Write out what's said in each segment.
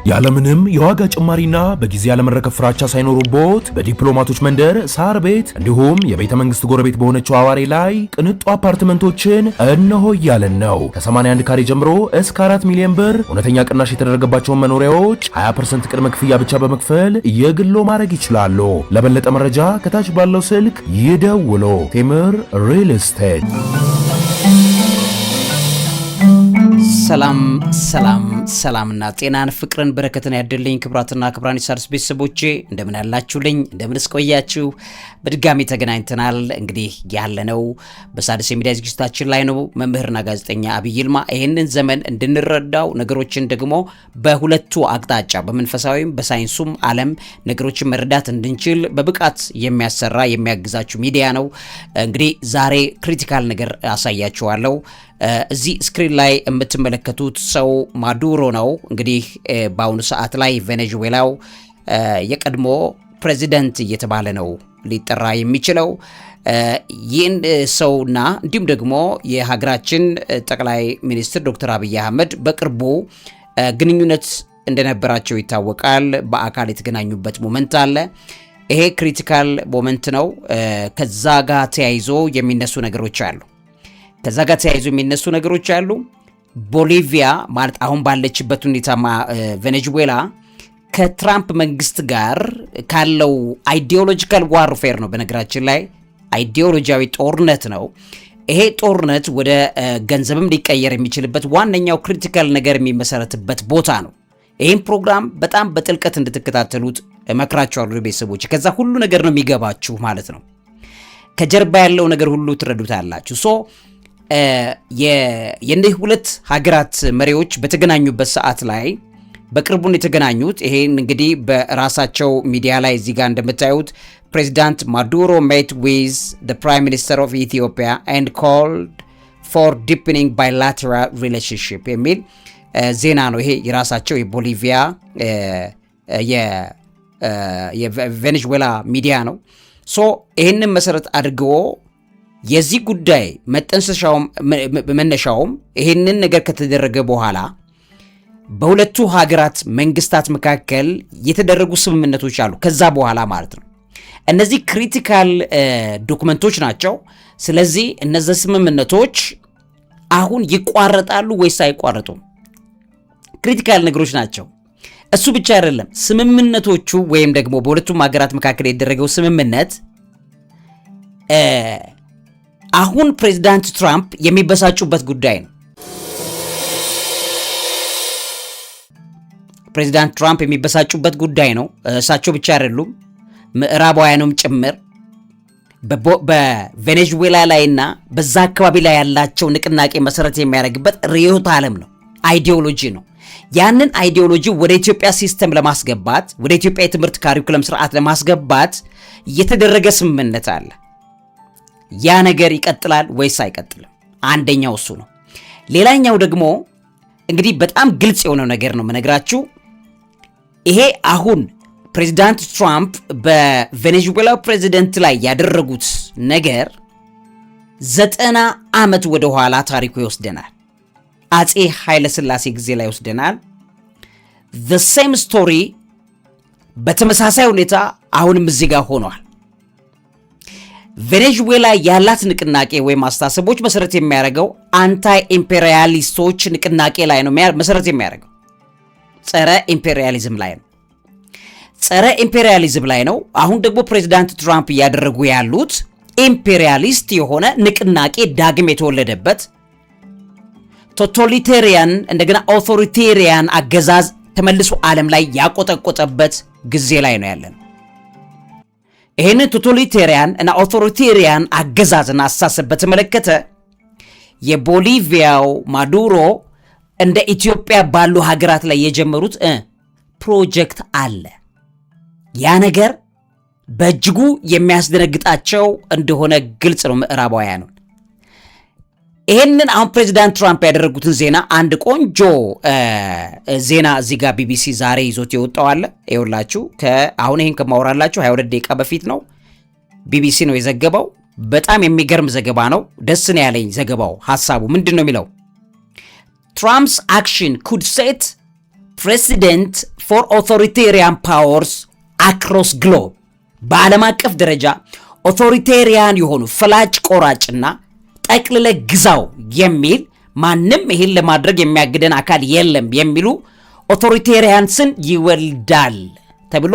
ያለምንም የዋጋ ጭማሪና በጊዜ ያለመረከብ ፍራቻ ሳይኖሩቦት በዲፕሎማቶች መንደር ሳር ቤት እንዲሁም የቤተ መንግስት ጎረቤት በሆነችው አዋሬ ላይ ቅንጡ አፓርትመንቶችን እነሆ እያለን ነው። ከ81 ካሬ ጀምሮ እስከ 4 ሚሊዮን ብር እውነተኛ ቅናሽ የተደረገባቸውን መኖሪያዎች 20% ቅድመ ክፍያ ብቻ በመክፈል የግሎ ማድረግ ይችላሉ። ለበለጠ መረጃ ከታች ባለው ስልክ ይደውሉ። ቴምር ሪል ስቴት። ሰላምና ጤናን ፍቅርን በረከትን ያድልኝ። ክብራትና ክብራን የሣድስ ቤተሰቦቼ እንደምን ያላችሁልኝ? እንደምንስ ቆያችሁ? በድጋሚ ተገናኝተናል። እንግዲህ ያለነው በሣድስ የሚዲያ ዝግጅታችን ላይ ነው። መምህርና ጋዜጠኛ አብይ ይልማ ይህንን ዘመን እንድንረዳው ነገሮችን ደግሞ በሁለቱ አቅጣጫ በመንፈሳዊም በሳይንሱም ዓለም ነገሮችን መረዳት እንድንችል በብቃት የሚያሰራ የሚያግዛችሁ ሚዲያ ነው። እንግዲህ ዛሬ ክሪቲካል ነገር አሳያችኋለሁ። እዚህ ስክሪን ላይ የምትመለከቱት ሰው ማዱሮ ነው። እንግዲህ በአሁኑ ሰዓት ላይ ቬኔዙዌላው የቀድሞ ፕሬዚደንት እየተባለ ነው ሊጠራ የሚችለው። ይህን ሰውና እንዲሁም ደግሞ የሀገራችን ጠቅላይ ሚኒስትር ዶክተር አብይ አህመድ በቅርቡ ግንኙነት እንደነበራቸው ይታወቃል። በአካል የተገናኙበት ሞመንት አለ። ይሄ ክሪቲካል ሞመንት ነው። ከዛ ጋር ተያይዞ የሚነሱ ነገሮች አሉ። ቦሊቪያ ማለት አሁን ባለችበት ሁኔታ ቬኔዙዌላ ከትራምፕ መንግስት ጋር ካለው አይዲዮሎጂካል ዋርፌር ነው። በነገራችን ላይ አይዲዮሎጂያዊ ጦርነት ነው። ይሄ ጦርነት ወደ ገንዘብም ሊቀየር የሚችልበት ዋነኛው ክሪቲካል ነገር የሚመሰረትበት ቦታ ነው። ይህም ፕሮግራም በጣም በጥልቀት እንድትከታተሉት እመክራችኋለሁ ቤተሰቦች። ከዛ ሁሉ ነገር ነው የሚገባችሁ ማለት ነው። ከጀርባ ያለው ነገር ሁሉ ትረዱታላችሁ። የእነዚህ ሁለት ሀገራት መሪዎች በተገናኙበት ሰዓት ላይ በቅርቡን የተገናኙት ይሄን እንግዲህ በራሳቸው ሚዲያ ላይ እዚህ ጋር እንደምታዩት ፕሬዚዳንት ማዱሮ met with the prime minister of Ethiopia and called for deepening bilateral relationship የሚል ዜና ነው። ይሄ የራሳቸው የቦሊቪያ የቬኔዙዌላ ሚዲያ ነው። ይህንን መሰረት አድርጎ የዚህ ጉዳይ መነሻውም ይህንን ነገር ከተደረገ በኋላ በሁለቱ ሀገራት መንግስታት መካከል የተደረጉ ስምምነቶች አሉ። ከዛ በኋላ ማለት ነው። እነዚህ ክሪቲካል ዶክመንቶች ናቸው። ስለዚህ እነዚህ ስምምነቶች አሁን ይቋረጣሉ ወይስ አይቋረጡም? ክሪቲካል ነገሮች ናቸው። እሱ ብቻ አይደለም። ስምምነቶቹ ወይም ደግሞ በሁለቱም ሀገራት መካከል የተደረገው ስምምነት አሁን ፕሬዚዳንት ትራምፕ የሚበሳጩበት ጉዳይ ነው። ፕሬዚዳንት ትራምፕ የሚበሳጩበት ጉዳይ ነው። እሳቸው ብቻ አይደሉም፣ ምዕራባውያኑም ጭምር በቬኔዙዌላ ላይና በዛ አካባቢ ላይ ያላቸው ንቅናቄ መሰረት የሚያደርግበት ርዕዮተ ዓለም ነው፣ አይዲዮሎጂ ነው። ያንን አይዲዮሎጂ ወደ ኢትዮጵያ ሲስተም ለማስገባት ወደ ኢትዮጵያ የትምህርት ካሪኩለም ስርዓት ለማስገባት የተደረገ ስምምነት አለ። ያ ነገር ይቀጥላል ወይስ አይቀጥልም? አንደኛው እሱ ነው። ሌላኛው ደግሞ እንግዲህ በጣም ግልጽ የሆነው ነገር ነው መነግራችሁ። ይሄ አሁን ፕሬዚዳንት ትራምፕ በቬኔዙዌላ ፕሬዚደንት ላይ ያደረጉት ነገር 90 ዓመት ወደ ኋላ ታሪኩ ይወስደናል። አጼ ኃይለ ሥላሴ ጊዜ ላይ ይወስደናል። the same story በተመሳሳይ ሁኔታ አሁንም እዚህ ጋር ሆኗል። ቬኔዙዌላ ያላት ንቅናቄ ወይም አስተሳሰቦች መሰረት የሚያደርገው አንታይ ኢምፔሪያሊስቶች ንቅናቄ ላይ ነው መሰረት የሚያደርገው። ጸረ ኢምፔሪያሊዝም ላይ ነው። አሁን ደግሞ ፕሬዚዳንት ትራምፕ እያደረጉ ያሉት ኢምፔሪያሊስት የሆነ ንቅናቄ ዳግም የተወለደበት ቶታሊቴሪያን እንደገና ኦቶሪቴሪያን አገዛዝ ተመልሶ ዓለም ላይ ያቆጠቆጠበት ጊዜ ላይ ነው ያለን። ይህንን ቶታሊቴሪያን እና ኦቶሪቴሪያን አገዛዝና አስተሳሰብ በተመለከተ የቦሊቪያው ማዱሮ እንደ ኢትዮጵያ ባሉ ሀገራት ላይ የጀመሩት ፕሮጀክት አለ። ያ ነገር በእጅጉ የሚያስደነግጣቸው እንደሆነ ግልጽ ነው ምዕራባውያኑ። ይሄንን አሁን ፕሬዚዳንት ትራምፕ ያደረጉትን ዜና አንድ ቆንጆ ዜና እዚህ ጋር ቢቢሲ ዛሬ ይዞት የወጣው አለ። ይኸውላችሁ አሁን ይሄን ከማወራላችሁ 22 ደቂቃ በፊት ነው ቢቢሲ ነው የዘገበው። በጣም የሚገርም ዘገባ ነው። ደስ ነው ያለኝ ዘገባው። ሐሳቡ ምንድነው የሚለው? Trump's action could set precedent for authoritarian powers across globe በዓለም አቀፍ ደረጃ ኦቶሪቴሪያን የሆኑ ፍላጭ ቆራጭና ጠቅልለ ግዛው የሚል ማንም ይሄን ለማድረግ የሚያግደን አካል የለም የሚሉ ኦቶሪቴሪያንስን ይወልዳል ተብሎ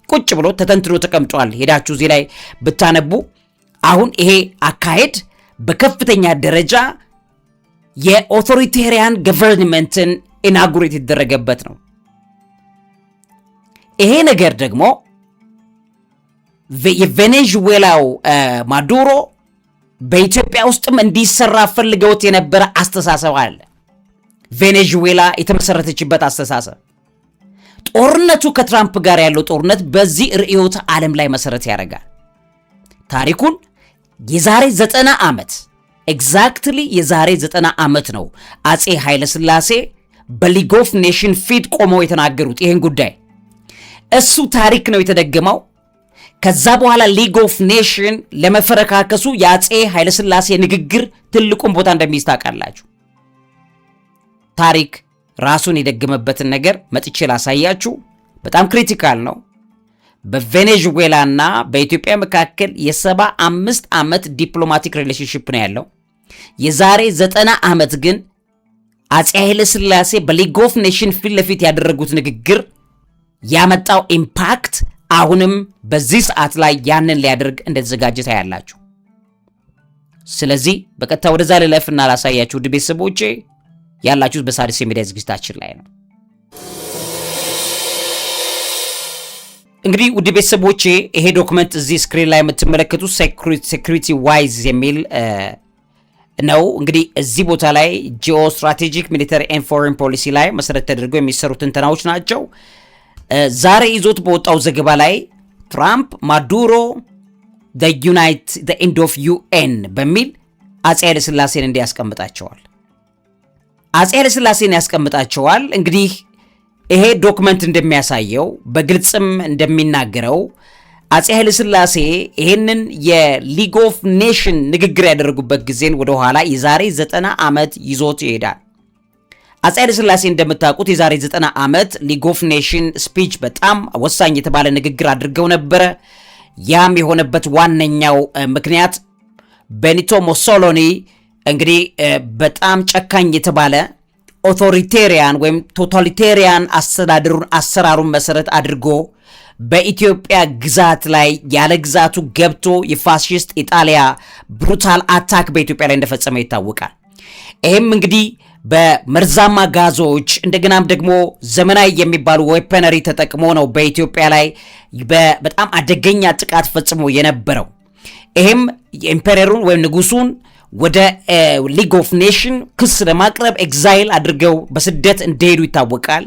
ቁጭ ብሎ ተተንትኖ ተቀምጧል። ሄዳችሁ እዚህ ላይ ብታነቡ አሁን ይሄ አካሄድ በከፍተኛ ደረጃ የኦቶሪቴሪያን ገቨርንመንትን ኢናጉሬት የተደረገበት ነው። ይሄ ነገር ደግሞ የቬኔዙዌላው ማዱሮ በኢትዮጵያ ውስጥም እንዲሰራ ፈልገውት የነበረ አስተሳሰብ አለ። ቬኔዙዌላ የተመሰረተችበት አስተሳሰብ ጦርነቱ ከትራምፕ ጋር ያለው ጦርነት በዚህ ርዕዮተ ዓለም ላይ መሰረት ያደርጋል። ታሪኩን የዛሬ 90 ዓመት ኤግዛክትሊ የዛሬ 90 ዓመት ነው አጼ ኃይለ ሥላሴ በሊግ ኦፍ ኔሽን ፊት ቆመው የተናገሩት ይሄን ጉዳይ። እሱ ታሪክ ነው የተደገመው። ከዛ በኋላ ሊግ ኦፍ ኔሽን ለመፈረካከሱ የአጼ ኃይለ ሥላሴ ንግግር ትልቁን ቦታ እንደሚይዝ ታውቃላችሁ። ታሪክ ራሱን የደገመበትን ነገር መጥቼ ላሳያችሁ። በጣም ክሪቲካል ነው። በቬኔዙዌላና በኢትዮጵያ መካከል የ75 ዓመት ዲፕሎማቲክ ሪሌሽንሺፕ ነው ያለው። የዛሬ 90 ዓመት ግን አጼ ኃይለ ሥላሴ በሊግ ኦፍ ኔሽን ፊት ለፊት ያደረጉት ንግግር ያመጣው ኢምፓክት አሁንም በዚህ ሰዓት ላይ ያንን ሊያደርግ እንደተዘጋጀ ታያላችሁ። ስለዚህ በቀጥታ ወደዛ ልለፍና ላሳያችሁ ውድ ቤተሰቦቼ፣ ያላችሁት በሣድስ የሚዲያ ዝግጅታችን ላይ ነው። እንግዲህ ውድ ቤተሰቦቼ ይሄ ዶክመንት እዚህ ስክሪን ላይ የምትመለከቱት ሴኩሪቲ ዋይዝ የሚል ነው። እንግዲህ እዚህ ቦታ ላይ ጂኦ ስትራቴጂክ ሚሊተሪ ኤንድ ፎሬን ፖሊሲ ላይ መሰረት ተደርገው የሚሰሩ ትንተናዎች ናቸው። ዛሬ ይዞት በወጣው ዘገባ ላይ ትራምፕ ማዱሮ the end of UN በሚል አጼ ኃይለ ሥላሴን እንዲያስቀምጣቸዋል። አጼ ኃይለ ሥላሴን ያስቀምጣቸዋል። እንግዲህ ይሄ ዶክመንት እንደሚያሳየው በግልጽም እንደሚናገረው አጼ ኃይለ ሥላሴ ይሄንን የሊግ ኦፍ ኔሽን ንግግር ያደረጉበት ጊዜን ወደ ኋላ የዛሬ 90 ዓመት ይዞት ይሄዳል። አጼ ኃይለ ሥላሴ እንደምታውቁት የዛሬ 90 ዓመት ሊግ ኦፍ ኔሽን ስፒች በጣም ወሳኝ የተባለ ንግግር አድርገው ነበረ። ያም የሆነበት ዋነኛው ምክንያት ቤኒቶ ሙሶሎኒ እንግዲህ በጣም ጨካኝ የተባለ ኦቶሪቴሪያን ወይም ቶታሊቴሪያን አሰራሩን መሰረት አድርጎ በኢትዮጵያ ግዛት ላይ ያለ ግዛቱ ገብቶ የፋሺስት ኢጣሊያ ብሩታል አታክ በኢትዮጵያ ላይ እንደፈጸመ ይታወቃል። ይሄም እንግዲህ በመርዛማ ጋዞች እንደገናም ደግሞ ዘመናዊ የሚባሉ ዌፐነሪ ተጠቅሞ ነው በኢትዮጵያ ላይ በጣም አደገኛ ጥቃት ፈጽሞ የነበረው። ይሄም የኢምፔሪየሩን ወይም ንጉሱን ወደ ሊግ ኦፍ ኔሽን ክስ ለማቅረብ ኤግዛይል አድርገው በስደት እንደሄዱ ይታወቃል።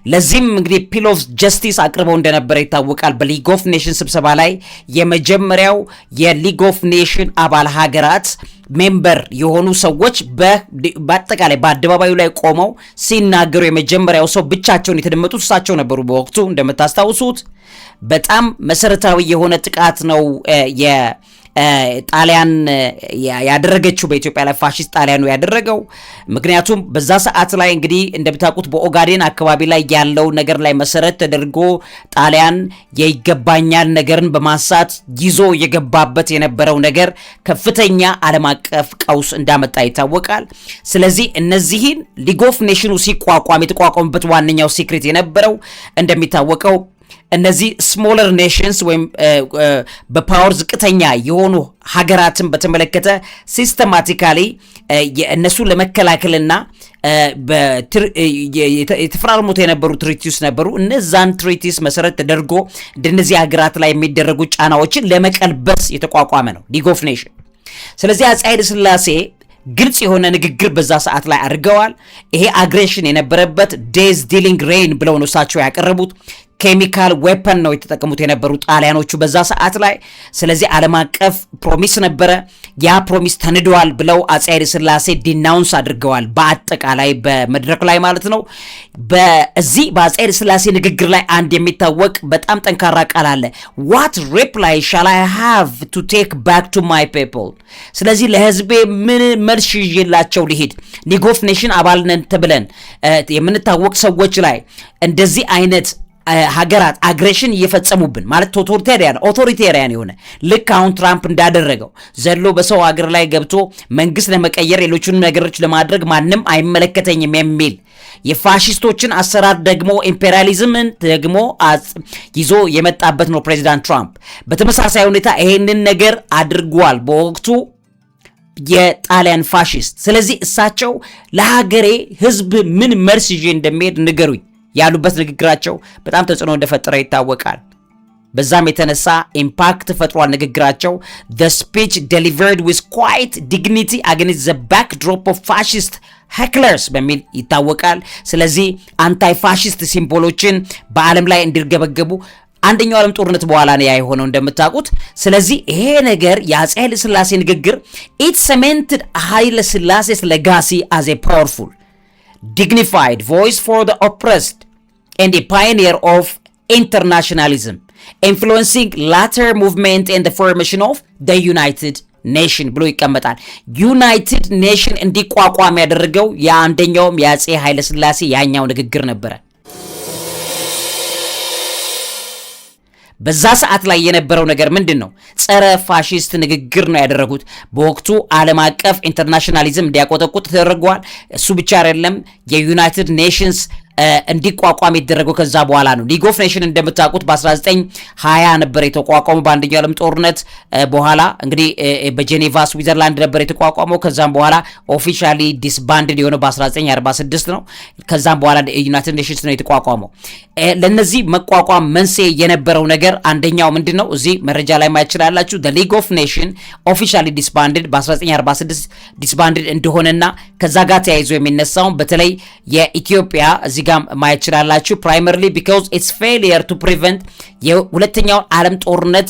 ለዚህም እንግዲህ ፒል ኦፍ ጀስቲስ አቅርበው እንደነበረ ይታወቃል። በሊግ ኦፍ ኔሽን ስብሰባ ላይ የመጀመሪያው የሊግ ኦፍ ኔሽን አባል ሀገራት ሜምበር የሆኑ ሰዎች በአጠቃላይ በአደባባዩ ላይ ቆመው ሲናገሩ የመጀመሪያው ሰው ብቻቸውን የተደመጡት እሳቸው ነበሩ። በወቅቱ እንደምታስታውሱት በጣም መሰረታዊ የሆነ ጥቃት ነው ጣሊያን ያደረገችው በኢትዮጵያ ላይ ፋሺስት ጣሊያን ነው ያደረገው። ምክንያቱም በዛ ሰዓት ላይ እንግዲህ እንደምታውቁት በኦጋዴን አካባቢ ላይ ያለው ነገር ላይ መሰረት ተደርጎ ጣሊያን የይገባኛል ነገርን በማንሳት ይዞ የገባበት የነበረው ነገር ከፍተኛ ዓለም አቀፍ ቀውስ እንዳመጣ ይታወቃል። ስለዚህ እነዚህን ሊግ ኦፍ ኔሽኑ ሲቋቋም የተቋቋመበት ዋነኛው ሲክሬት የነበረው እንደሚታወቀው እነዚህ ስሞለር ኔሽንስ ወይም በፓወር ዝቅተኛ የሆኑ ሀገራትን በተመለከተ ሲስተማቲካሊ እነሱ ለመከላከልና የተፈራረሙት የነበሩ ትሪቲስ ነበሩ። እነዛን ትሪቲስ መሰረት ተደርጎ እንደነዚህ ሀገራት ላይ የሚደረጉ ጫናዎችን ለመቀልበስ የተቋቋመ ነው ሊግ ኦፍ ኔሽን። ስለዚህ አፄ ኃይለ ሥላሴ ግልጽ የሆነ ንግግር በዛ ሰዓት ላይ አድርገዋል። ይሄ አግሬሽን የነበረበት ዴዝ ዲሊንግ ሬን ብለው ነው እሳቸው ያቀረቡት። ኬሚካል ዌፐን ነው የተጠቀሙት የነበሩ ጣሊያኖቹ በዛ ሰዓት ላይ። ስለዚህ ዓለም አቀፍ ፕሮሚስ ነበረ። ያ ፕሮሚስ ተንደዋል ብለው አፄ ኃይለ ሥላሴ ዲናውንስ አድርገዋል፣ በአጠቃላይ በመድረክ ላይ ማለት ነው። በዚህ በአፄ ኃይለ ሥላሴ ንግግር ላይ አንድ የሚታወቅ በጣም ጠንካራ ቃል አለ። what reply shall I have to take back to my people? ስለዚህ ለህዝቤ ምን መልስ ይዤላቸው ልሂድ? ሊግ ኦፍ ኔሽን አባል ነን ተብለን የምንታወቅ ሰዎች ላይ እንደዚህ አይነት ሀገራት አግሬሽን እየፈጸሙብን ማለት ኦቶሪቴሪያን የሆነ ልክ አሁን ትራምፕ እንዳደረገው ዘሎ በሰው ሀገር ላይ ገብቶ መንግስት ለመቀየር ሌሎቹንም ነገሮች ለማድረግ ማንም አይመለከተኝም የሚል የፋሺስቶችን አሰራር ደግሞ ኢምፔሪያሊዝምን ደግሞ ይዞ የመጣበት ነው ፕሬዚዳንት ትራምፕ። በተመሳሳይ ሁኔታ ይሄንን ነገር አድርጓል በወቅቱ የጣሊያን ፋሺስት። ስለዚህ እሳቸው ለሀገሬ ህዝብ ምን መልስ ይዤ እንደሚሄድ ንገሩኝ ያሉበት ንግግራቸው በጣም ተጽዕኖ እንደፈጠረ ይታወቃል። በዛም የተነሳ ኢምፓክት ፈጥሯል ንግግራቸው። the speech delivered with quite dignity against the backdrop of fascist hecklers በሚል ይታወቃል። ስለዚህ አንታይ ፋሺስት ሲምቦሎችን በዓለም ላይ እንዲርገበገቡ አንደኛው ዓለም ጦርነት በኋላ ነው የሆነው እንደምታውቁት። ስለዚህ ይሄ ነገር የአፄ ኃይለ ሥላሴ ንግግር it cemented ኃይለ ሥላሴ's legacy as a powerful dignified voice for the oppressed and a pioneer of internationalism influencing latter movement and the formation of the United Nation ብሎ ይቀመጣል። ዩናይትድ ኔሽን እንዲቋቋም ያደረገው የአንደኛውም የአፄ ኃይለ ሥላሴ ያኛው ንግግር ነበረ። በዛ ሰዓት ላይ የነበረው ነገር ምንድነው? ጸረ ፋሺስት ንግግር ነው ያደረጉት። በወቅቱ ዓለም አቀፍ ኢንተርናሽናሊዝም እንዲያቆጠቁጥ ተደርጓል። እሱ ብቻ አይደለም የዩናይትድ ኔሽንስ እንዲቋቋም የተደረገው ከዛ በኋላ ነው። ሊግ ኦፍ ኔሽን እንደምታውቁት በ1920 ነበር የተቋቋመው በአንደኛው ዓለም ጦርነት በኋላ እንግዲህ በጄኔቫ ስዊዘርላንድ ነበር የተቋቋመው። ከዛም በኋላ ኦፊሻሊ ዲስባንድድ የሆነው በ1946 ነው። ከዛም በኋላ ዩናይትድ ኔሽንስ ነው የተቋቋመው። ለነዚህ መቋቋም መንስኤ የነበረው ነገር አንደኛው ምንድነው? እዚህ መረጃ ላይ ማየት ይችላላችሁ። the league of nation officially disbanded በ1946 ዲስባንድድ እንደሆነና ከዛ ጋር ተያይዞ የሚነሳው በተለይ የኢትዮጵያ እዚህ ጋር ማየት ይችላላችሁ primarily because its failure to prevent የሁለተኛው ዓለም ጦርነት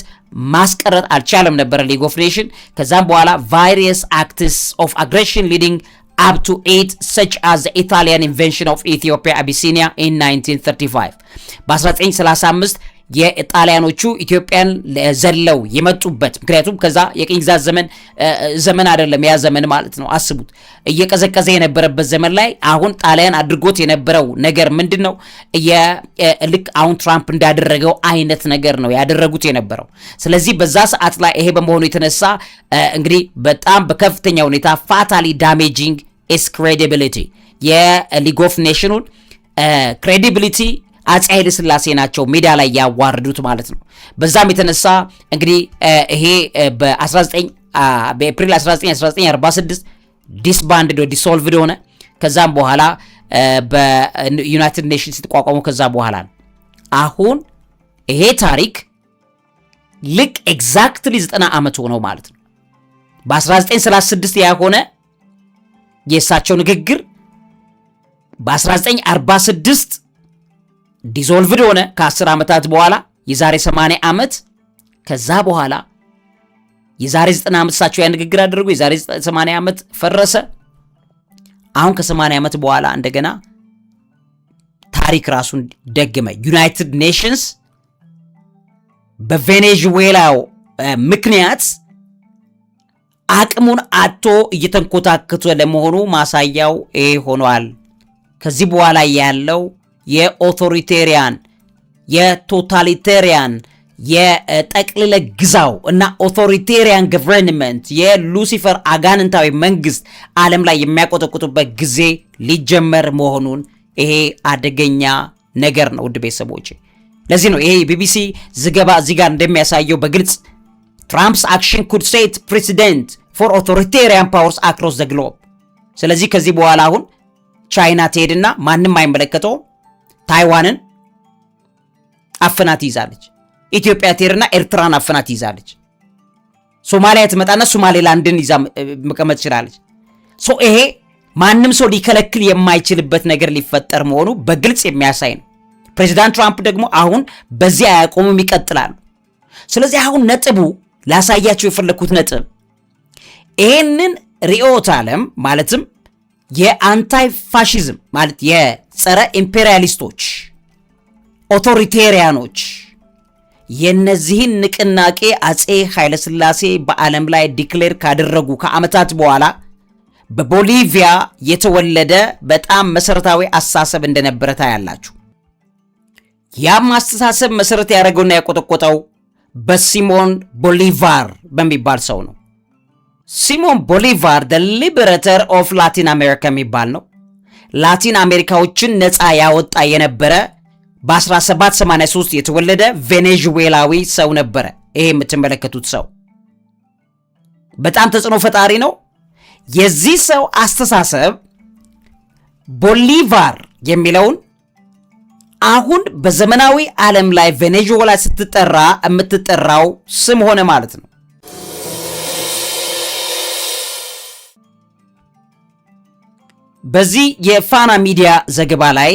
ማስቀረት አልቻለም ነበር ሊግ ኦፍ ኔሽን። ከዛም በኋላ various acts of aggression leading up to it such as the Italian invasion of Ethiopia Abyssinia in 1935 በ1935 የጣሊያኖቹ ኢትዮጵያን ዘለው የመጡበት ምክንያቱም ከዛ የቅኝ ግዛት ዘመን አይደለም ያ ዘመን ማለት ነው። አስቡት እየቀዘቀዘ የነበረበት ዘመን ላይ አሁን ጣሊያን አድርጎት የነበረው ነገር ምንድነው? ልክ አሁን ትራምፕ እንዳደረገው አይነት ነገር ነው ያደረጉት የነበረው። ስለዚህ በዛ ሰዓት ላይ ይሄ በመሆኑ የተነሳ እንግዲህ በጣም በከፍተኛ ሁኔታ ፋታሊ ዳሜጂንግ ኢስ ክሬዲቢሊቲ የሊግ ኦፍ ኔሽኑን ክሬዲቢሊቲ አፄ ኃይለ ሥላሴ ናቸው ሜዳ ላይ ያዋርዱት ማለት ነው። በዛም የተነሳ እንግዲህ ይሄ በኤፕሪል 1946 ዲስባንድድ ወይ ዲሶልቭድ ሆነ። ከዛም በኋላ በዩናይትድ ኔሽንስ ተቋቋሙ። ከዛ በኋላ አሁን ይሄ ታሪክ ልክ ኤግዛክትሊ 90 ዓመት ሆነው ማለት ነው። በ1936 ያሆነ የእሳቸው ንግግር በ1946 ዲዞልቭድ ሆነ። ከ10 ዓመታት በኋላ የዛሬ 80 ዓመት ከዛ በኋላ የዛሬ 90 ዓመት እሳቸው ያ ንግግር አደረጉ። የዛሬ 80 ዓመት ፈረሰ። አሁን ከ80 ዓመት በኋላ እንደገና ታሪክ ራሱን ደግመ። ዩናይትድ ኔሽንስ በቬኔዙዌላው ምክንያት አቅሙን አጥቶ እየተንኮታከተ ለመሆኑ ማሳያው ይሄ ሆኗል። ከዚህ በኋላ ያለው የኦቶሪቴሪያን የቶታሊቴሪያን የጠቅልለ ግዛው እና ኦቶሪቴሪያን ገቨርንመንት የሉሲፈር አጋንንታዊ መንግስት ዓለም ላይ የሚያቆጠቁጡበት ጊዜ ሊጀመር መሆኑን ይሄ አደገኛ ነገር ነው ውድ ቤተሰቦቼ። ለዚህ ነው ይሄ ቢቢሲ ዝገባ እዚህ ጋር እንደሚያሳየው በግልጽ ትራምፕስ አክሽን ኩድ ሴት ፕሬሲደንት ፎር ኦቶሪቴሪያን ፓወርስ አክሮስ ዘ ግሎብ። ስለዚህ ከዚህ በኋላ አሁን ቻይና ትሄድና ማንም አይመለከተው ታይዋንን አፍናት ይዛለች። ኢትዮጵያ ትሄድና ኤርትራን አፍናት ይዛለች። ሶማሊያ ትመጣና ሶማሌላንድን ይዛ መቀመጥ ትችላለች። ይሄ ማንም ሰው ሊከለክል የማይችልበት ነገር ሊፈጠር መሆኑ በግልጽ የሚያሳይ ነው። ፕሬዚዳንት ትራምፕ ደግሞ አሁን በዚህ አያቆሙም፣ ይቀጥላሉ። ስለዚህ አሁን ነጥቡ ላሳያቸው የፈለኩት ነጥብ ይሄንን ርዕዮተ ዓለም ማለትም የአንታይ ፋሺዝም ማለት የጸረ ኢምፔሪያሊስቶች ኦቶሪቴሪያኖች የነዚህን ንቅናቄ አፄ ኃይለ ሥላሴ በዓለም ላይ ዲክሌር ካደረጉ ከዓመታት በኋላ በቦሊቪያ የተወለደ በጣም መሰረታዊ አሳሰብ እንደነበረ ታያላችሁ። ያም አስተሳሰብ መሰረት ያደረገውና ያቆጠቆጠው በሲሞን ቦሊቫር በሚባል ሰው ነው። ሲሞን ቦሊቫር the liberator of Latin America የሚባል ነው። ላቲን አሜሪካዎችን ነፃ ያወጣ የነበረ በ1783 የተወለደ ቬኔዙዌላዊ ሰው ነበረ። ይሄ የምትመለከቱት ሰው በጣም ተጽዕኖ ፈጣሪ ነው። የዚህ ሰው አስተሳሰብ ቦሊቫር የሚለውን አሁን በዘመናዊ ዓለም ላይ ቬኔዙዌላ ስትጠራ የምትጠራው ስም ሆነ ማለት ነው። በዚህ የፋና ሚዲያ ዘገባ ላይ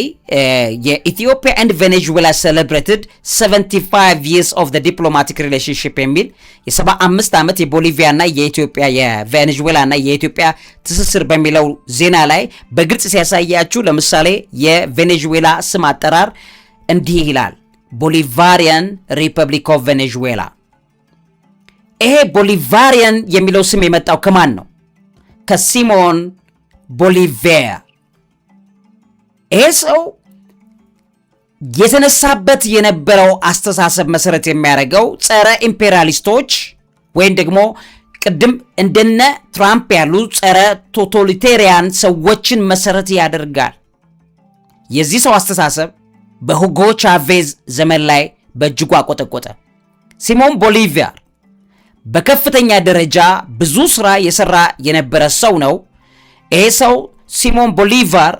የኢትዮጵያ and Venezuela celebrated 75 years of the diplomatic relationship የሚል የ75 ዓመት የቦሊቪያና የኢትዮጵያ የቬኔዙዌላና የኢትዮጵያ ትስስር በሚለው ዜና ላይ በግልጽ ሲያሳያችሁ፣ ለምሳሌ የቬኔዙዌላ ስም አጠራር እንዲህ ይላል፣ ቦሊቫሪያን ሪፐብሊክ ኦፍ ቬኔዙዌላ። ይሄ ቦሊቫሪያን የሚለው ስም የመጣው ከማን ነው? ከሲሞን ቦሊቫር። ይሄ ሰው የተነሳበት የነበረው አስተሳሰብ መሰረት የሚያደርገው ጸረ ኢምፔሪያሊስቶች ወይም ደግሞ ቅድም እንደነ ትራምፕ ያሉ ጸረ ቶታሊቴሪያን ሰዎችን መሰረት ያደርጋል። የዚህ ሰው አስተሳሰብ በሁጎ ቻቬዝ ዘመን ላይ በእጅጉ አቆጠቆጠ። ሲሞን ቦሊቫር በከፍተኛ ደረጃ ብዙ ስራ የሰራ የነበረ ሰው ነው። ይሄ ሰው ሲሞን ቦሊቫር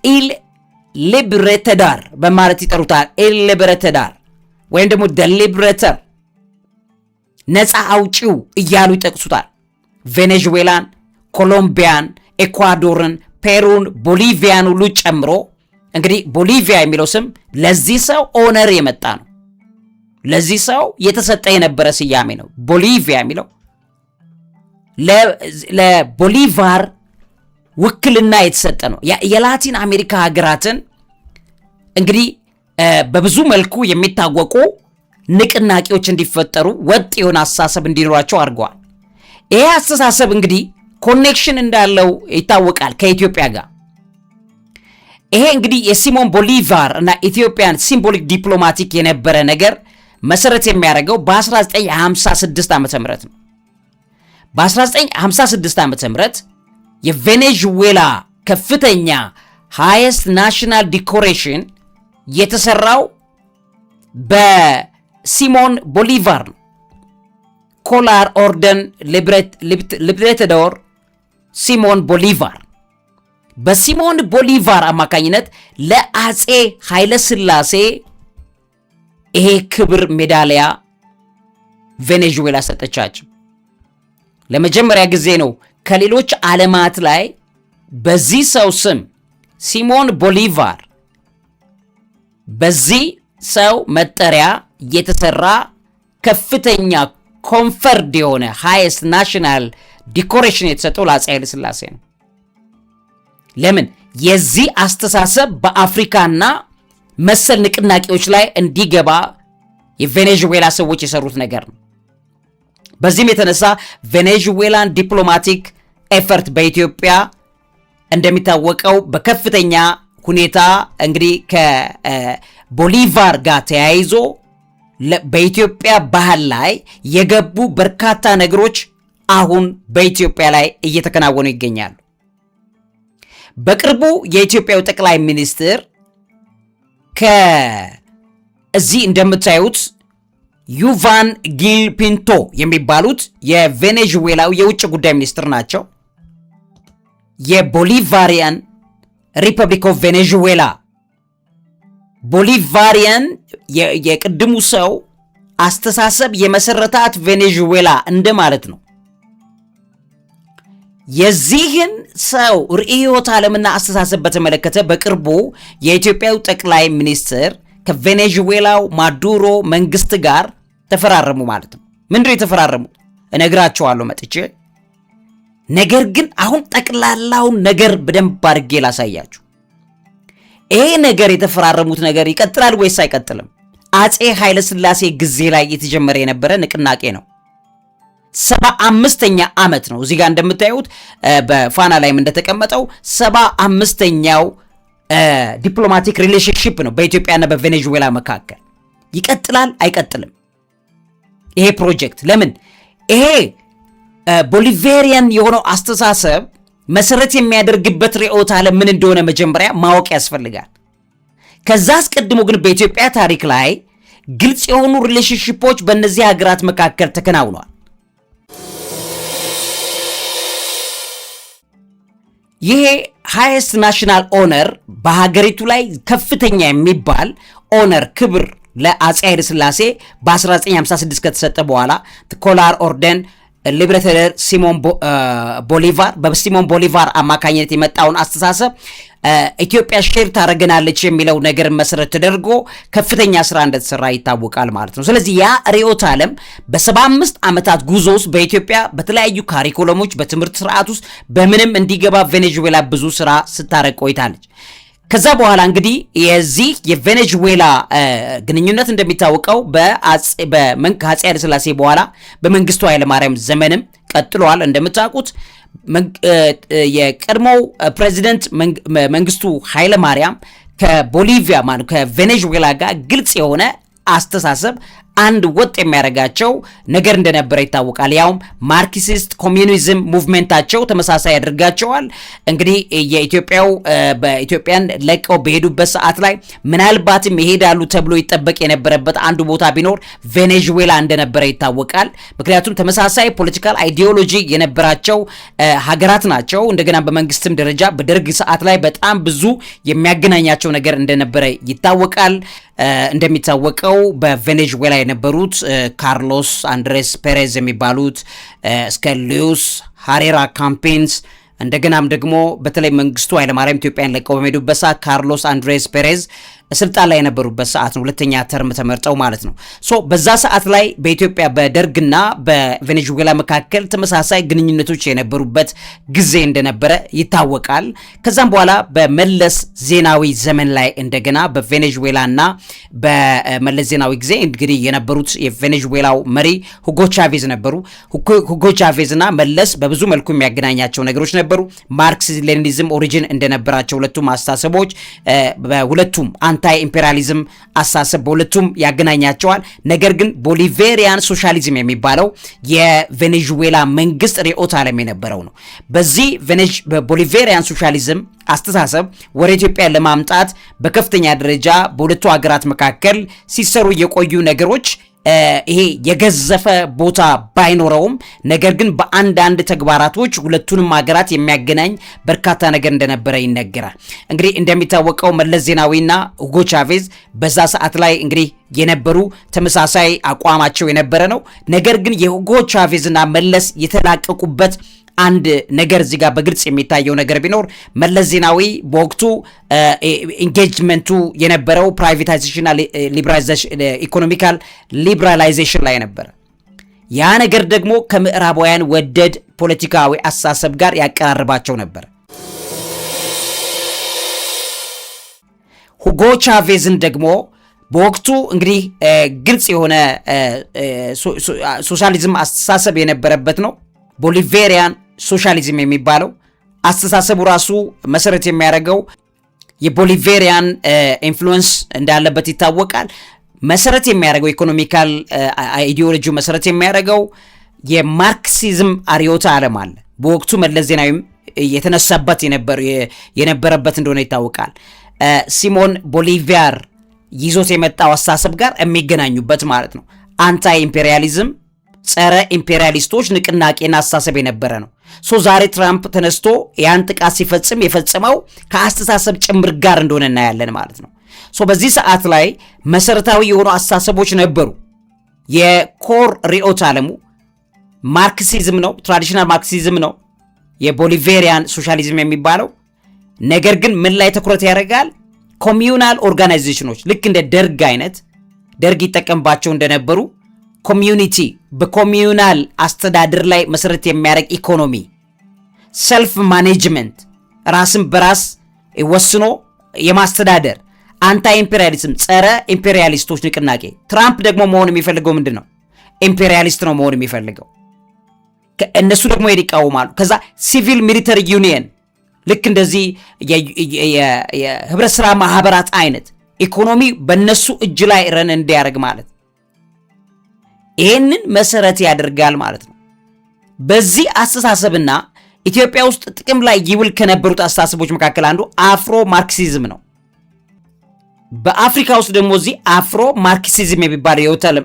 ኢል ሊብሬተዳር በማለት ይጠሩታል። ኢል ሊብሬተዳር ወይም ደግሞ ደ ሊብሬተር ነፃ አውጪው እያሉ ይጠቅሱታል። ቬኔዙዌላን፣ ኮሎምቢያን፣ ኤኳዶርን፣ ፔሩን፣ ቦሊቪያን ሁሉ ጨምሮ እንግዲህ ቦሊቪያ የሚለው ስም ለዚህ ሰው ኦነር የመጣ ነው። ለዚህ ሰው የተሰጠ የነበረ ስያሜ ነው። ቦሊቪያ የሚለው ለቦሊቫር ውክልና የተሰጠ ነው። የላቲን አሜሪካ ሀገራትን እንግዲህ በብዙ መልኩ የሚታወቁ ንቅናቄዎች እንዲፈጠሩ ወጥ የሆነ አስተሳሰብ እንዲኖራቸው አድርገዋል። ይሄ አስተሳሰብ እንግዲህ ኮኔክሽን እንዳለው ይታወቃል ከኢትዮጵያ ጋር። ይሄ እንግዲህ የሲሞን ቦሊቫር እና ኢትዮጵያን ሲምቦሊክ ዲፕሎማቲክ የነበረ ነገር መሰረት የሚያደርገው በ1956 ዓመተ ምህረት ነው። በ1956 ዓመተ ምህረት የቬኔዙዌላ ከፍተኛ ሃይስት ናሽናል ዲኮሬሽን የተሰራው በሲሞን ቦሊቫር ነው። ኮላር ኦርደን ሊብሬተዶር ሲሞን ቦሊቫር በሲሞን ቦሊቫር አማካኝነት ለአጼ ኃይለ ሥላሴ ይሄ ክብር ሜዳሊያ ቬኔዙዌላ ሰጠቻቸው። ለመጀመሪያ ጊዜ ነው ከሌሎች ዓለማት ላይ በዚህ ሰው ስም ሲሞን ቦሊቫር በዚህ ሰው መጠሪያ የተሰራ ከፍተኛ ኮንፈርድ የሆነ ሃይስት ናሽናል ዲኮሬሽን የተሰጠው ለአፄ ኃይለ ሥላሴ ነው። ለምን? የዚህ አስተሳሰብ በአፍሪካና መሰል ንቅናቄዎች ላይ እንዲገባ የቬኔዙዌላ ሰዎች የሰሩት ነገር ነው። በዚህም የተነሳ ቬኔዙዌላን ዲፕሎማቲክ ኤፈርት በኢትዮጵያ እንደሚታወቀው በከፍተኛ ሁኔታ እንግዲህ ከቦሊቫር ጋር ተያይዞ በኢትዮጵያ ባህል ላይ የገቡ በርካታ ነገሮች አሁን በኢትዮጵያ ላይ እየተከናወኑ ይገኛሉ። በቅርቡ የኢትዮጵያው ጠቅላይ ሚኒስትር ከዚህ እንደምታዩት ዩቫን ጊል ፒንቶ የሚባሉት የቬኔዙዌላው የውጭ ጉዳይ ሚኒስትር ናቸው። የቦሊቫሪያን ሪፐብሊክ ኦፍ ቬኔዙዌላ ቦሊቫሪያን የቅድሙ ሰው አስተሳሰብ የመሰረታት ቬኔዙዌላ እንደማለት ነው። የዚህን ሰው ርዕዮተ ዓለምና አስተሳሰብ በተመለከተ በቅርቡ የኢትዮጵያው ጠቅላይ ሚኒስትር ከቬኔዙዌላው ማዱሮ መንግስት ጋር ተፈራረሙ ማለት ነው። ምንድነው የተፈራረሙት? እነግራቸዋለሁ መጥቼ። ነገር ግን አሁን ጠቅላላውን ነገር በደንብ አድርጌ ላሳያችሁ። ይሄ ነገር የተፈራረሙት ነገር ይቀጥላል ወይስ አይቀጥልም? አፄ ኃይለ ሥላሴ ጊዜ ላይ የተጀመረ የነበረ ንቅናቄ ነው። 75ኛ ዓመት ነው። እዚህ ጋር እንደምታዩት በፋና ላይም እንደተቀመጠው 75ኛው ዲፕሎማቲክ ሪሌሽንሺፕ ነው በኢትዮጵያና በቬኔዙዌላ መካከል። ይቀጥላል አይቀጥልም ይሄ ፕሮጀክት? ለምን ይሄ ቦሊቬሪያን የሆነው አስተሳሰብ መሰረት የሚያደርግበት ርዕዮተ ዓለም ምን እንደሆነ መጀመሪያ ማወቅ ያስፈልጋል። ከዛ አስቀድሞ ግን በኢትዮጵያ ታሪክ ላይ ግልጽ የሆኑ ሪሌሽንሺፖች በእነዚህ ሀገራት መካከል ተከናውነዋል። ይሄ ሃይስት ናሽናል ኦነር በሀገሪቱ ላይ ከፍተኛ የሚባል ኦነር ክብር ለአፄ ኃይለ ሥላሴ በ1956 ከተሰጠ በኋላ ኮላር ኦርደን ሊብሬተር ሲሞን ቦሊቫር በሲሞን ቦሊቫር አማካኝነት የመጣውን አስተሳሰብ ኢትዮጵያ ሼር ታደርገናለች የሚለው ነገር መሰረት ተደርጎ ከፍተኛ ስራ እንደተሰራ ይታወቃል ማለት ነው። ስለዚህ ያ ርዕዮተ ዓለም በ75 ዓመታት ጉዞ ውስጥ በኢትዮጵያ በተለያዩ ካሪኩለሞች በትምህርት ስርዓት ውስጥ በምንም እንዲገባ ቬኔዙዌላ ብዙ ስራ ስታረቅ ቆይታለች። ከዛ በኋላ እንግዲህ የዚህ የቬኔዙዌላ ግንኙነት እንደሚታወቀው ከአፄ ኃይለ ሥላሴ በኋላ በመንግስቱ ኃይለማርያም ዘመንም ቀጥሏል። እንደምታውቁት የቀድሞው ፕሬዚደንት መንግስቱ ኃይለማርያም ከቦሊቪያ ማለት ከቬኔዙዌላ ጋር ግልጽ የሆነ አስተሳሰብ አንድ ወጥ የሚያደርጋቸው ነገር እንደነበረ ይታወቃል። ያውም ማርክሲስት ኮሚዩኒዝም ሙቭመንታቸው ተመሳሳይ ያደርጋቸዋል። እንግዲህ በኢትዮጵያን ለቀው በሄዱበት ሰዓት ላይ ምናልባትም ይሄዳሉ ተብሎ ይጠበቅ የነበረበት አንዱ ቦታ ቢኖር ቬኔዙዌላ እንደነበረ ይታወቃል። ምክንያቱም ተመሳሳይ ፖለቲካል አይዲዮሎጂ የነበራቸው ሀገራት ናቸው። እንደገና በመንግስትም ደረጃ በደርግ ሰዓት ላይ በጣም ብዙ የሚያገናኛቸው ነገር እንደነበረ ይታወቃል። እንደሚታወቀው በቬኔዙዌላ የነበሩት ካርሎስ አንድሬስ ፔሬዝ የሚባሉት እስከ ሉዊስ ሃሬራ ካምፔንስ እንደገናም ደግሞ በተለይ መንግስቱ ኃይለማርያም ኢትዮጵያን ለቀው በሚሄዱበት ሰዓት ካርሎስ አንድሬስ ፔሬዝ ስልጣን ላይ የነበሩበት ሰዓት ነው። ሁለተኛ ተርም ተመርጠው ማለት ነው። በዛ ሰዓት ላይ በኢትዮጵያ በደርግና በቬኔዙዌላ መካከል ተመሳሳይ ግንኙነቶች የነበሩበት ጊዜ እንደነበረ ይታወቃል። ከዛም በኋላ በመለስ ዜናዊ ዘመን ላይ እንደገና በቬኔዙዌላና በመለስ ዜናዊ ጊዜ እንግዲህ የነበሩት የቬኔዙዌላው መሪ ሁጎ ቻቬዝ ነበሩ። ሁጎ ቻቬዝና መለስ በብዙ መልኩ የሚያገናኛቸው ነገሮች ነበሩ። ማርክስ ሌኒኒዝም ኦሪጂን እንደነበራቸው ሁለቱም አስተሳሰቦች በሁለቱም አንታይ ኢምፔሪያሊዝም አሳሰብ በሁለቱም ያገናኛቸዋል። ነገር ግን ቦሊቬሪያን ሶሻሊዝም የሚባለው የቬኔዙዌላ መንግስት ርዕዮተ ዓለም የነበረው ነው። በዚህ ቦሊቬሪያን ሶሻሊዝም አስተሳሰብ ወደ ኢትዮጵያ ለማምጣት በከፍተኛ ደረጃ በሁለቱ ሀገራት መካከል ሲሰሩ የቆዩ ነገሮች ይሄ የገዘፈ ቦታ ባይኖረውም ነገር ግን በአንዳንድ ተግባራቶች ሁለቱንም ሀገራት የሚያገናኝ በርካታ ነገር እንደነበረ ይነገራል። እንግዲህ እንደሚታወቀው መለስ ዜናዊና ሁጎ ቻቬዝ በዛ ሰዓት ላይ እንግዲህ የነበሩ ተመሳሳይ አቋማቸው የነበረ ነው። ነገር ግን የሁጎ ቻቬዝና መለስ የተላቀቁበት አንድ ነገር እዚህ ጋር በግልጽ የሚታየው ነገር ቢኖር መለስ ዜናዊ በወቅቱ ኢንጌጅመንቱ የነበረው ፕራይቬታይዜሽን ሊበራላይዜሽን ኢኮኖሚካል ሊበራላይዜሽን ላይ ነበር። ያ ነገር ደግሞ ከምዕራባውያን ወደድ ፖለቲካዊ አስተሳሰብ ጋር ያቀራርባቸው ነበር። ሁጎ ቻቬዝን ደግሞ በወቅቱ እንግዲህ ግልጽ የሆነ ሶሻሊዝም አስተሳሰብ የነበረበት ነው። ቦሊቬሪያን ሶሻሊዝም የሚባለው አስተሳሰቡ ራሱ መሰረት የሚያደርገው የቦሊቬሪያን ኢንፍሉዌንስ እንዳለበት ይታወቃል። መሰረት የሚያደርገው ኢኮኖሚካል አይዲዮሎጂ መሰረት የሚያደርገው የማርክሲዝም ርዕዮተ ዓለም አለ። በወቅቱ መለስ ዜናዊም የተነሳበት የነበረበት እንደሆነ ይታወቃል። ሲሞን ቦሊቫር ይዞት የመጣው አስተሳሰብ ጋር የሚገናኙበት ማለት ነው። አንታይ ኢምፔሪያሊዝም ጸረ ኢምፔሪያሊስቶች ንቅናቄና አስተሳሰብ የነበረ ነው። ዛሬ ትራምፕ ተነስቶ ያን ጥቃት ሲፈጽም የፈጸመው ከአስተሳሰብ ጭምር ጋር እንደሆነ እናያለን ማለት ነው። በዚህ ሰዓት ላይ መሰረታዊ የሆኑ አስተሳሰቦች ነበሩ። የኮር ርዕዮተ ዓለሙ ማርክሲዝም ነው፣ ትራዲሽናል ማርክሲዝም ነው የቦሊቬሪያን ሶሻሊዝም የሚባለው። ነገር ግን ምን ላይ ትኩረት ያደርጋል? ኮሚዩናል ኦርጋናይዜሽኖች ልክ እንደ ደርግ አይነት ደርግ ይጠቀምባቸው እንደነበሩ ኮሚዩኒቲ በኮሚዩናል አስተዳደር ላይ መሰረት የሚያደርግ ኢኮኖሚ፣ ሰልፍ ማኔጅመንት ራስን በራስ ወስኖ የማስተዳደር፣ አንታይ ኢምፔሪያሊዝም ጸረ ኢምፔሪያሊስቶች ንቅናቄ። ትራምፕ ደግሞ መሆን የሚፈልገው ምንድን ነው? ኢምፔሪያሊስት ነው መሆን የሚፈልገው። እነሱ ደግሞ ይቃወማሉ። ከዛ ሲቪል ሚሊተሪ ዩኒየን ልክ እንደዚህ የህብረት ስራ ማህበራት አይነት ኢኮኖሚ በነሱ እጅ ላይ ረን እንዲያደርግ ማለት ይሄንን መሰረት ያደርጋል ማለት ነው። በዚህ አስተሳሰብና ኢትዮጵያ ውስጥ ጥቅም ላይ ይውል ከነበሩት አስተሳሰቦች መካከል አንዱ አፍሮ ማርክሲዝም ነው። በአፍሪካ ውስጥ ደግሞ እዚህ አፍሮ ማርክሲዝም የሚባለው የወተለ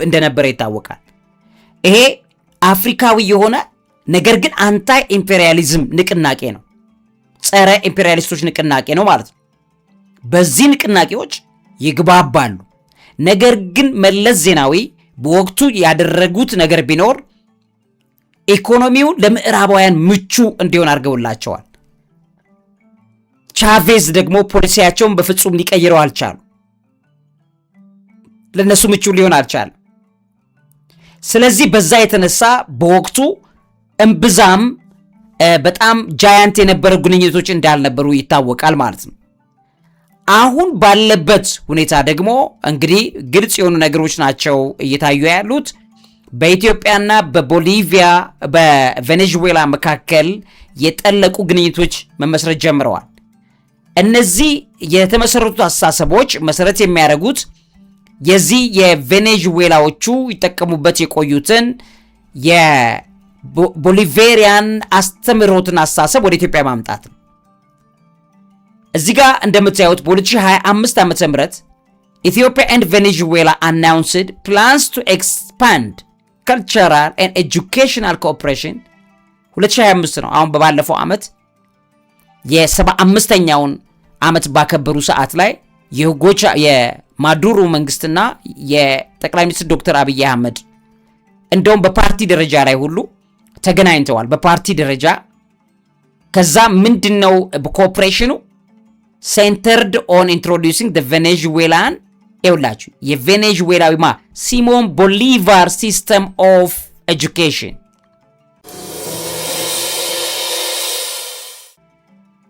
እንደነበረ ይታወቃል። ይሄ አፍሪካዊ የሆነ ነገር ግን አንታይ ኢምፔሪያሊዝም ንቅናቄ ነው። ጸረ ኢምፔሪያሊስቶች ንቅናቄ ነው ማለት ነው። በዚህ ንቅናቄዎች ይግባባሉ። ነገር ግን መለስ ዜናዊ በወቅቱ ያደረጉት ነገር ቢኖር ኢኮኖሚውን ለምዕራባውያን ምቹ እንዲሆን አድርገውላቸዋል። ቻቬዝ ደግሞ ፖሊሲያቸውን በፍጹም ሊቀይረው አልቻሉ። ለነሱ ምቹ ሊሆን አልቻለም። ስለዚህ በዛ የተነሳ በወቅቱ እምብዛም በጣም ጃያንት የነበረ ግንኙነቶች እንዳልነበሩ ይታወቃል ማለት ነው። አሁን ባለበት ሁኔታ ደግሞ እንግዲህ ግልጽ የሆኑ ነገሮች ናቸው እየታዩ ያሉት። በኢትዮጵያና በቦሊቪያ በቬኔዙዌላ መካከል የጠለቁ ግንኙነቶች መመስረት ጀምረዋል። እነዚህ የተመሰረቱት አስተሳሰቦች መሰረት የሚያደርጉት የዚህ የቬኔዙዌላዎቹ ይጠቀሙበት የቆዩትን የቦሊቬሪያን አስተምህሮትን አስተሳሰብ ወደ ኢትዮጵያ ማምጣት ነው። እዚህ ጋር እንደምታዩት በ2025 ዓ.ም ኢትዮጵያ and Venezuela announced plans to expand cultural and educational cooperation 2025 ነው። አሁን በባለፈው ዓመት የ75ኛውን ዓመት ባከበሩ ሰዓት ላይ የማዱሮ መንግስትና የጠቅላይ ሚኒስትር ዶክተር አብይ አህመድ እንደውም በፓርቲ ደረጃ ላይ ሁሉ ተገናኝተዋል። በፓርቲ ደረጃ ከዛ ምንድነው ኮኦፕሬሽኑ centered on introducing the Venezuelan ይውላችሁ የቬኔዙዌላዊ ሲሞን ቦሊቫር ሲስተም ኦፍ ኤጁኬሽን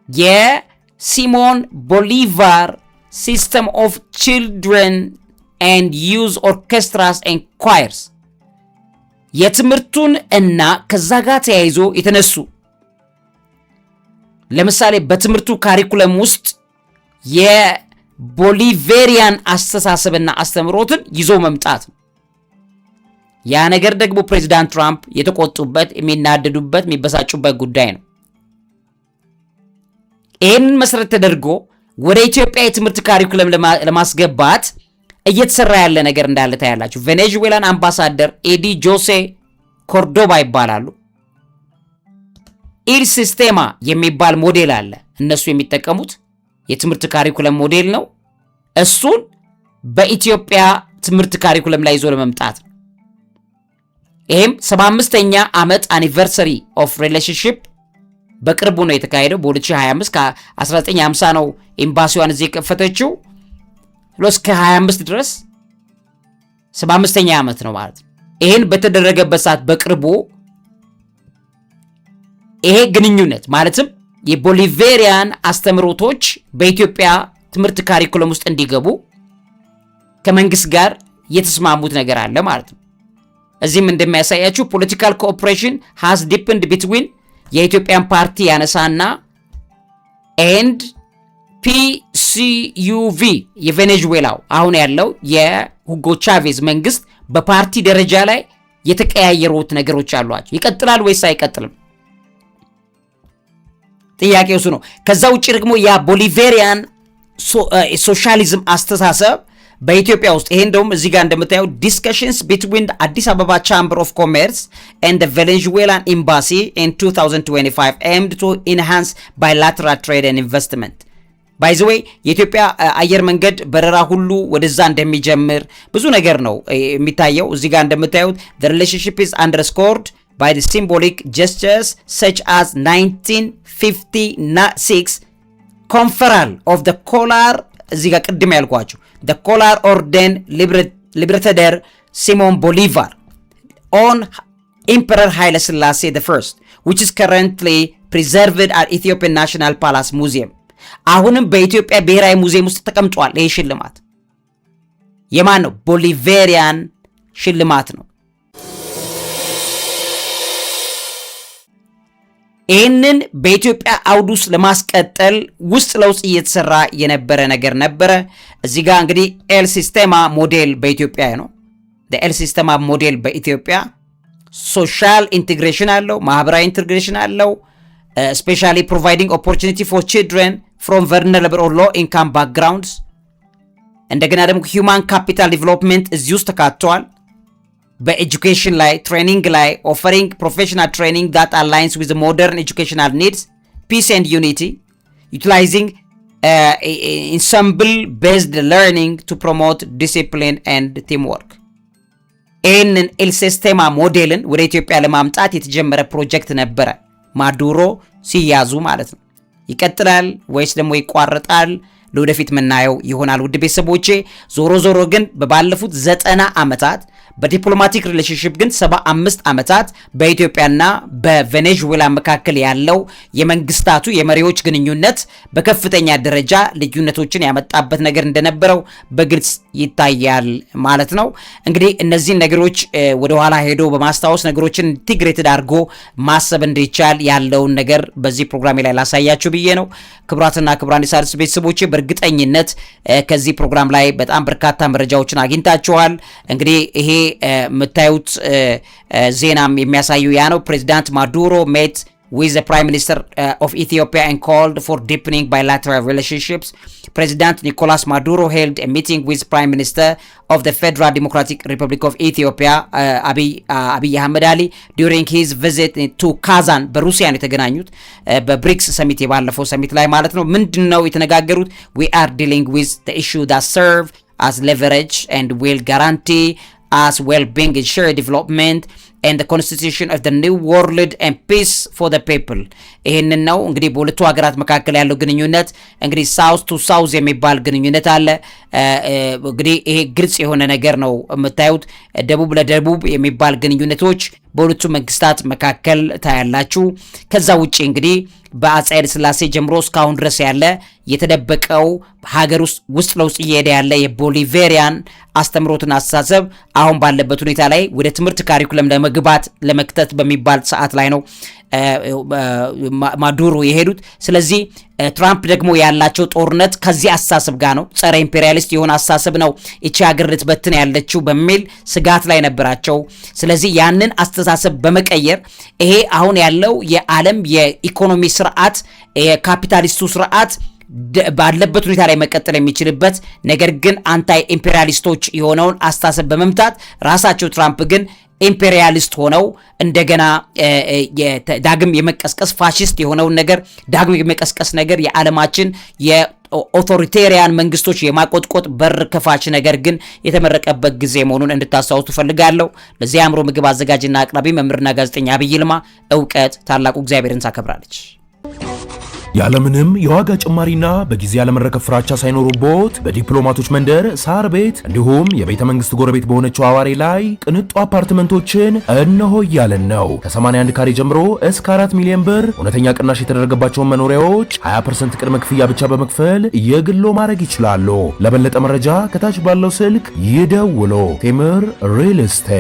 የሲሞን ቦሊቫር ሲስተም ኦፍ ችልድረን ኤንድ ዩዝ ኦርኬስትራስ ኤንድ ኳየርስ የትምህርቱን እና ከዛ ጋር ተያይዞ የተነሱ ለምሳሌ በትምህርቱ ካሪኩለም ውስጥ የቦሊቬሪያን አስተሳሰብና አስተምሮትን ይዞ መምጣት ነው። ያ ነገር ደግሞ ፕሬዚዳንት ትራምፕ የተቆጡበት የሚናደዱበት የሚበሳጩበት ጉዳይ ነው። ይህንን መሰረት ተደርጎ ወደ ኢትዮጵያ የትምህርት ካሪኩለም ለማስገባት እየተሰራ ያለ ነገር እንዳለ ታያላችሁ። ቬኔዙዌላን አምባሳደር ኤዲ ጆሴ ኮርዶባ ይባላሉ። ኢል ሲስቴማ የሚባል ሞዴል አለ እነሱ የሚጠቀሙት የትምህርት ካሪኩለም ሞዴል ነው። እሱን በኢትዮጵያ ትምህርት ካሪኩለም ላይ ይዞ ለመምጣት ይሄም 75ኛ ዓመት አኒቨርሰሪ ኦፍ ሪሌሽንሺፕ በቅርቡ ነው የተካሄደው። በ2025 ከ1950 ነው ኤምባሲዋን እዚህ የከፈተችው እስከ 25 ድረስ 75ኛ ዓመት ነው ማለት ነው። ይሄን በተደረገበት ሰዓት በቅርቡ ይሄ ግንኙነት ማለትም የቦሊቬሪያን አስተምሮቶች በኢትዮጵያ ትምህርት ካሪኩለም ውስጥ እንዲገቡ ከመንግስት ጋር የተስማሙት ነገር አለ ማለት ነው። እዚህም እንደሚያሳያችሁ ፖለቲካል ኮኦፕሬሽን has deepened between የኢትዮጵያን ፓርቲ ያነሳና ኤንድ PCUV የቬኔዙዌላው አሁን ያለው የሁጎ ቻቬዝ መንግስት በፓርቲ ደረጃ ላይ የተቀያየሩት ነገሮች አሏቸው። ይቀጥላል ወይስ አይቀጥልም? ጥያቄው እሱ ነው። ከዛ ውጪ ደግሞ ያ ቦሊቬሪያን ሶሻሊዝም አስተሳሰብ በኢትዮጵያ ውስጥ ይሄ እንደውም እዚህ ጋር እንደምታየው discussions between the አዲስ አበባ Chamber of Commerce and the Venezuelan Embassy in 2025 aimed to enhance bilateral trade and investment. By the way የኢትዮጵያ አየር መንገድ በረራ ሁሉ ወደዛ እንደሚጀምር ብዙ ነገር ነው የሚታየው። እዚህ ጋር እንደምታዩት the relationship is underscored by the symbolic gestures such as 1956 conferral of the collar እዚህ ጋር ቅድም ያልኳችሁ the collar orden libertador Simon Bolivar on Emperor Haile Selassie I which is currently preserved at Ethiopian National Palace Museum. አሁንም በኢትዮጵያ ብሔራዊ ሙዚየም ውስጥ ተቀምጧል። ይሄ ሽልማት የማን ነው? ቦሊቬሪያን ሽልማት ነው። ይህንን በኢትዮጵያ አውድ ውስጥ ለማስቀጠል ውስጥ ለውስጥ እየተሰራ የነበረ ነገር ነበረ። እዚህ ጋር እንግዲህ ኤል ሲስተማ ሞዴል በኢትዮጵያ ነው። ኤል ሲስተማ ሞዴል በኢትዮጵያ ሶሻል ኢንቴግሬሽን አለው፣ ማህበራዊ ኢንቴግሬሽን አለው። ስፔሻሊ ፕሮቫይዲንግ ኦፖርቹኒቲ ፎር ቺልድረን ፍሮም ቨልነረብል ኦር ሎ ኢንካም ባክግራውንድስ። እንደገና ደግሞ ሂውማን ካፒታል ዲቨሎፕመንት እዚህ ውስጥ ተካተዋል። በኤጁኬሽን ላይ ትሬኒንግ ላይ ኦፈሪንግ ፕሮፌሽናል ትሬኒንግ ዳት አላይንስ ዊዝ ሞደርን ኤጁኬሽናል ኒድስ ፒስ ኤንድ ዩኒቲ ዩቲላይዚንግ ኢንሰምብል ቤዝድ ለርኒንግ ቱ ፕሮሞት ዲሲፕሊን ኤንድ ቲምወርክ። ይህንን ኤል ሲስተማ ሞዴልን ወደ ኢትዮጵያ ለማምጣት የተጀመረ ፕሮጀክት ነበረ። ማዱሮ ሲያዙ ማለት ነው። ይቀጥላል ወይስ ደግሞ ይቋረጣል? ለወደፊት የምናየው ይሆናል። ውድ ቤተሰቦቼ ዞሮ ዞሮ ግን ባለፉት 90 ዓመታት በዲፕሎማቲክ ሪሌሽንሺፕ ግን 75 ዓመታት በኢትዮጵያና በቬኔዙዌላ መካከል ያለው የመንግስታቱ የመሪዎች ግንኙነት በከፍተኛ ደረጃ ልዩነቶችን ያመጣበት ነገር እንደነበረው በግልጽ ይታያል ማለት ነው። እንግዲህ እነዚህን ነገሮች ወደ ኋላ ሄዶ በማስታወስ ነገሮችን ኢንቲግሬትድ አድርጎ ማሰብ እንዲቻል ያለውን ነገር በዚህ ፕሮግራሜ ላይ ላሳያችሁ ብዬ ነው። ክቡራትና ክቡራን የሣድስ ቤተሰቦቼ በእርግጠኝነት ከዚህ ፕሮግራም ላይ በጣም በርካታ መረጃዎችን አግኝታችኋል። እንግዲህ ይሄ የምታዩት ዜናም የሚያሳየው ያ ነው። ፕሬዚዳንት ማዱሮ ሜት with the Prime Minister of Ethiopia and called for deepening bilateral relationships. President Nicolas Maduro held a meeting with Prime Minister of the Federal Democratic Republic of Ethiopia, Abiy Ahmed Ali, during his visit to Kazan. በሩሲያ ነው የተገናኙት በብሪክስ ሰሚት የባለፈው ሰሚት ላይ ማለት ነው። ምንድነው የተነጋገሩት? We are dealing with the issue that serve as leverage and will guarantee as well-being and shared development and the constitution of the new world and peace for the people. ይሄንን ነው እንግዲህ በሁለቱ ሀገራት መካከል ያለው ግንኙነት እንግዲህ ሳውዝ ቱ ሳውዝ የሚባል ግንኙነት አለ። እንግዲህ ይሄ ግልጽ የሆነ ነገር ነው የምታዩት። ደቡብ ለደቡብ የሚባል ግንኙነቶች በሁለቱ መንግስታት መካከል ታያላችሁ። ከዛ ውጪ እንግዲህ በአፄ ኃይለ ሥላሴ ጀምሮ እስካሁን ድረስ ያለ የተደበቀው ሀገር ውስጥ ለውስጥ እየሄደ ያለ የቦሊቬሪያን አስተምሮትና አስተሳሰብ አሁን ባለበት ሁኔታ ላይ ወደ ትምህርት ካሪኩለም ለመግባት ለመክተት በሚባል ሰዓት ላይ ነው ማዱሮ የሄዱት። ስለዚህ ትራምፕ ደግሞ ያላቸው ጦርነት ከዚህ አስተሳሰብ ጋር ነው። ጸረ ኢምፔሪያሊስት የሆነ አስተሳሰብ ነው እቺ ሀገር ልትበትን ያለችው በሚል ስጋት ላይ ነበራቸው። ስለዚህ ያንን አስተሳሰብ በመቀየር ይሄ አሁን ያለው የዓለም የኢኮኖሚ ስርዓት የካፒታሊስቱ ስርዓት ባለበት ሁኔታ ላይ መቀጠል የሚችልበት ነገር ግን አንታይ ኢምፔሪያሊስቶች የሆነውን አስተሳሰብ በመምታት ራሳቸው ትራምፕ ግን ኢምፔሪያሊስት ሆነው እንደገና ዳግም የመቀስቀስ ፋሺስት የሆነውን ነገር ዳግም የመቀስቀስ ነገር የዓለማችን የኦቶሪቴሪያን መንግስቶች የማቆጥቆጥ በር ከፋች ነገር ግን የተመረቀበት ጊዜ መሆኑን እንድታስታውሱ ፈልጋለሁ። ለዚህ አእምሮ ምግብ አዘጋጅና አቅራቢ መምህርና ጋዜጠኛ አብይ ይልማ። እውቀት ታላቁ እግዚአብሔርን ታከብራለች። ያለምንም የዋጋ ጭማሪና በጊዜ ያለመረከብ ፍራቻ ሳይኖሩቦት በዲፕሎማቶች መንደር ሳር ቤት እንዲሁም የቤተ መንግስት ጎረቤት በሆነችው አዋሬ ላይ ቅንጡ አፓርትመንቶችን እነሆ እያለን ነው። ከ81 ካሬ ጀምሮ እስከ 4 ሚሊዮን ብር እውነተኛ ቅናሽ የተደረገባቸውን መኖሪያዎች 20% ቅድመ ክፍያ ብቻ በመክፈል የግሎ ማድረግ ይችላሉ። ለበለጠ መረጃ ከታች ባለው ስልክ ይደውሉ። ቴምር ሪል ስቴት